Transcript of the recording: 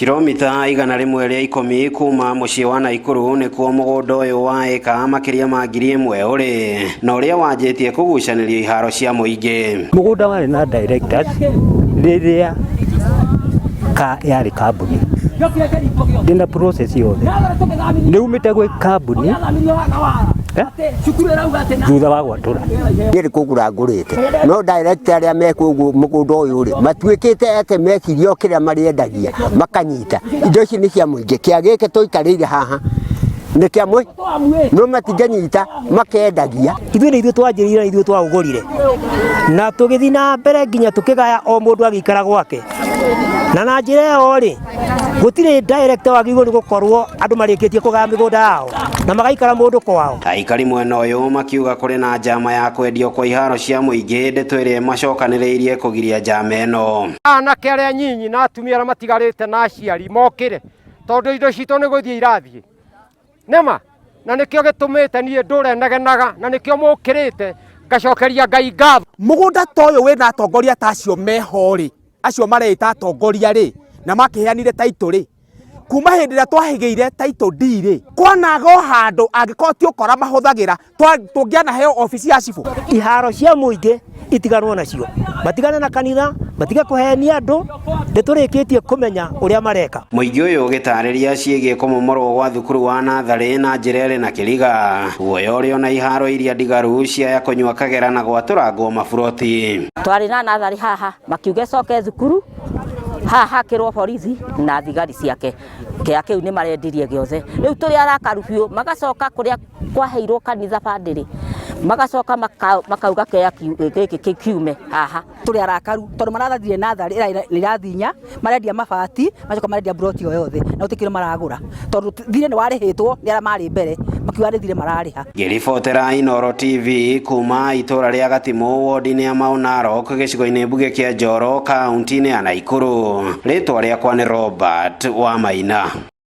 Kilomita 110 kuma muciĩ wa Naikuru nĩkuo mũgũnda ũyũ wa eka makĩria ma 1,000 ũrĩ na ũrĩa wanjĩtie kũgucanĩrio iharo cia mũingĩ. Mũgũnda warĩ na directors rĩrĩa yarĩ kambuni ndina process yothe nĩumĩte gwĩ kambuni thutha wa gwatura ndĩrĩ kũgũra ngũrĩte no director arĩa mekũguo mũgũnda ũyũ rĩ matuĩkĩte ate mekirio kĩrĩa marĩendagia makanyita indo ici nĩ cia mũingĩ kĩa gĩkĩ tũikarĩire haha nĩ kĩa mũi no matinganyita makendagia ithuĩ nĩ ithuĩ twanjĩrĩire na ithuĩ twaũgũrire na tũgĩthiĩ na mbere nginya tũkĩgaya o mũndũ agĩikara gwake na njĩra ĩyo rĩ gũtirĩ director wagĩrĩirwo nĩ gũkorwo andũ marĩkĩtie kũgaya mĩgũnda yao na magaikara mũndũ kwao. Aikari mwena ũyũ makiuga kũrĩ na njama ya kwendio kwa iharo cia mũingĩ ndeto ĩrĩa macokanĩrĩirie kũgiria njama ĩno. Anake arĩa nyinyi na atumia arĩa matigarĩte na aciari mokĩre tondũ indo citũ nĩ gũthiĩ irathiĩ nema na nĩkĩo gĩtũmĩte niĩ ndũre negenaga na nĩkĩo mũkĩrĩte ngacokeria Ngai ngatho. Mũgũnda ta ũyũ wĩna atongoria ta acio meho rĩ acio mareita atongoria rĩ na makĩheanire taitũ rĩ kuma hĩndĩ ĩrĩa twahĩgĩire taitũ D rĩ kwanaga handũ angĩkorwo ti ũkora mahũthagĩra tũngĩanaheo obici ya cibũ. Iharo cia mũingĩ itiganwo nacio matigane na kanitha matige kũheania andũ nĩtũrĩkĩtie kũmenya ũrĩa mareka. Mũingĩ ũyũ ũgĩtarĩria ciĩgiĩ kũmomorwo gwa thukuru wa natharĩ na njĩra ĩrĩ na kĩriga guoya ũrĩ na iharo iria ndigaru cia kũnyua kagera na gwatũrangwo maburoti. Twarĩ na natharĩ haha makiuge coke thukuru haha kĩrwo borithi na thigari ciake kĩa kĩu nĩ marendirie gĩothe rĩu tũrĩ arakaru biũ magacoka kũrĩa kwaheirwo kanitha bandĩrĩ magacoka makauga kĩa gĩkĩ kiume haha tũrĩ arakaru tondũ marathirie natharĩ ĩrathinya marendia mabati macoka marendia broti yothe na ũtikĩrĩ maragũra tondũ thirĩ nĩ warĩhĩtwo nĩ arĩa marĩ mbere makiuga nĩ thirĩ mararĩha. Ngĩribotera Inooro TV kuma itũra rĩa Gatimũ wodi-inĩ ya Mau Narok gĩcigo-inĩ mbuge kĩa Njoro kaunti-inĩ ya Naikuru. Rĩtwa rĩakwa nĩ Robert Wamaina.